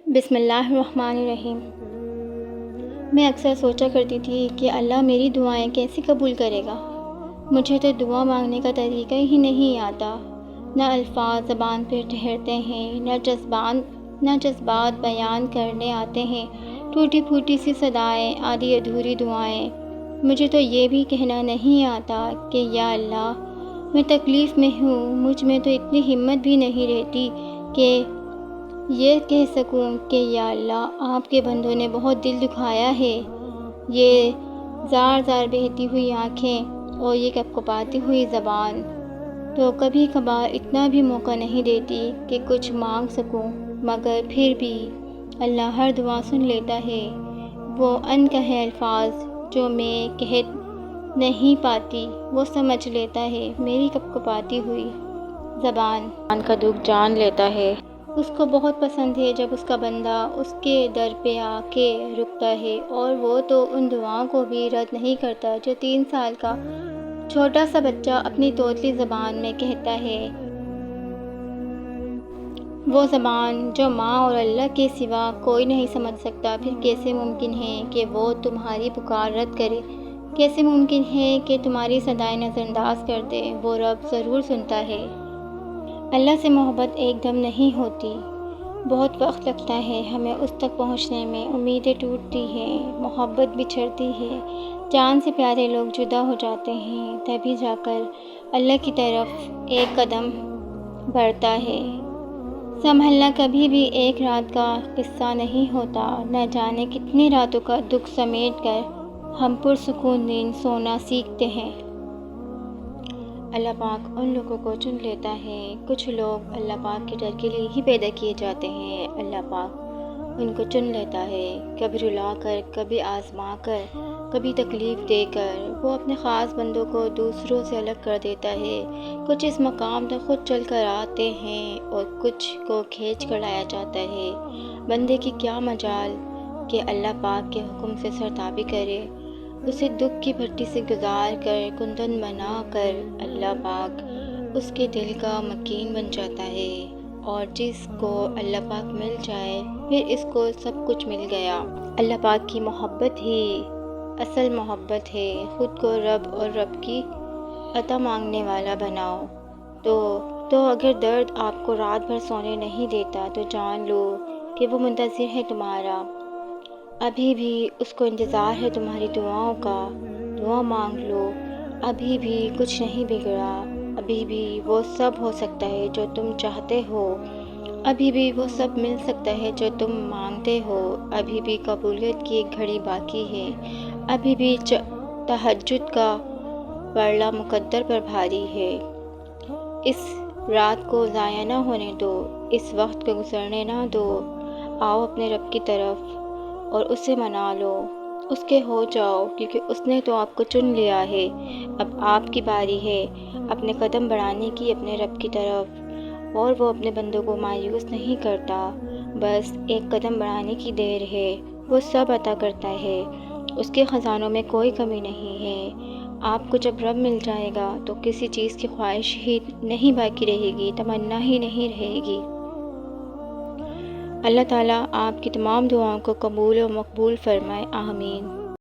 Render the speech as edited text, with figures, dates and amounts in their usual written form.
بسم اللہ الرحمن الرحیم۔ میں اکثر سوچا کرتی تھی کہ اللہ میری دعائیں کیسے قبول کرے گا۔ مجھے تو دعا مانگنے کا طریقہ ہی نہیں آتا، نہ الفاظ زبان پر ٹھہرتے ہیں، نہ جذبات بیان کرنے آتے ہیں، ٹوٹی پھوٹی سی صدائیں، آدھی ادھوری دعائیں۔ مجھے تو یہ بھی کہنا نہیں آتا کہ یا اللہ میں تکلیف میں ہوں۔ مجھ میں تو اتنی ہمت بھی نہیں رہتی کہ یہ کہہ سکوں کہ یا اللہ آپ کے بندوں نے بہت دل دکھایا ہے۔ یہ زار زار بہتی ہوئی آنکھیں اور یہ کپکپاتی ہوئی زبان تو کبھی کبھار اتنا بھی موقع نہیں دیتی کہ کچھ مانگ سکوں، مگر پھر بھی اللہ ہر دعا سن لیتا ہے۔ وہ ان کہے الفاظ جو میں کہہ نہیں پاتی وہ سمجھ لیتا ہے۔ میری کپکپاتی ہوئی زبان کا دکھ جان لیتا ہے۔ اس کو بہت پسند ہے جب اس کا بندہ اس کے در پہ آ کے رکتا ہے، اور وہ تو ان دعاؤں کو بھی رد نہیں کرتا جو 3 سال کا چھوٹا سا بچہ اپنی توتلی زبان میں کہتا ہے۔ وہ زبان جو ماں اور اللہ کے سوا کوئی نہیں سمجھ سکتا۔ پھر کیسے ممکن ہے کہ وہ تمہاری پکار رد کرے؟ کیسے ممکن ہے کہ تمہاری صدائیں نظر انداز کر دے؟ وہ رب ضرور سنتا ہے۔ اللہ سے محبت ایک دم نہیں ہوتی، بہت وقت لگتا ہے ہمیں اس تک پہنچنے میں۔ امیدیں ٹوٹتی ہیں، محبت بچھڑتی ہے، جان سے پیارے لوگ جدا ہو جاتے ہیں، تبھی جا کر اللہ کی طرف ایک قدم بڑھتا ہے۔ سنبھلنا کبھی بھی ایک رات کا قصہ نہیں ہوتا۔ نہ جانے کتنی راتوں کا دکھ سمیٹ کر ہم پرسکون نیند سونا سیکھتے ہیں۔ اللہ پاک ان لوگوں کو چن لیتا ہے۔ کچھ لوگ اللہ پاک کے ڈر کے لیے ہی پیدا کیے جاتے ہیں۔ اللہ پاک ان کو چن لیتا ہے، کبھی رلا کر، کبھی آزما کر، کبھی تکلیف دے کر۔ وہ اپنے خاص بندوں کو دوسروں سے الگ کر دیتا ہے۔ کچھ اس مقام تک خود چل کر آتے ہیں اور کچھ کو کھینچ کر لایا جاتا ہے۔ بندے کی کیا مجال کہ اللہ پاک کے حکم سے سرتابی کرے۔ اسے دکھ کی بھٹی سے گزار کر، کندن بنا کر اللہ پاک اس کے دل کا مکین بن جاتا ہے، اور جس کو اللہ پاک مل جائے پھر اس کو سب کچھ مل گیا۔ اللہ پاک کی محبت ہی اصل محبت ہے۔ خود کو رب اور رب کی عطا مانگنے والا بناؤ تو اگر درد آپ کو رات بھر سونے نہیں دیتا تو جان لو کہ وہ منتظر ہے تمہارا۔ ابھی بھی اس کو انتظار ہے تمہاری دعاؤں کا۔ دعا مانگ لو، ابھی بھی کچھ نہیں بگڑا۔ ابھی بھی وہ سب ہو سکتا ہے جو تم چاہتے ہو۔ ابھی بھی وہ سب مل سکتا ہے جو تم مانگتے ہو۔ ابھی بھی قبولیت کی ایک گھڑی باقی ہے۔ ابھی بھی تہجد کا پرلا مقدر پر بھاری ہے۔ اس رات کو ضائع نہ ہونے دو، اس وقت کو گزرنے نہ دو۔ آؤ اپنے رب کی طرف اور اسے منا لو، اس کے ہو جاؤ، کیونکہ اس نے تو آپ کو چن لیا ہے۔ اب آپ کی باری ہے اپنے قدم بڑھانے کی اپنے رب کی طرف، اور وہ اپنے بندوں کو مایوس نہیں کرتا، بس ایک قدم بڑھانے کی دیر ہے۔ وہ سب عطا کرتا ہے، اس کے خزانوں میں کوئی کمی نہیں ہے۔ آپ کو جب رب مل جائے گا تو کسی چیز کی خواہش ہی نہیں باقی رہے گی، تمنا ہی نہیں رہے گی۔ اللہ تعالیٰ آپ کی تمام دعاؤں کو قبول و مقبول فرمائے، آمین۔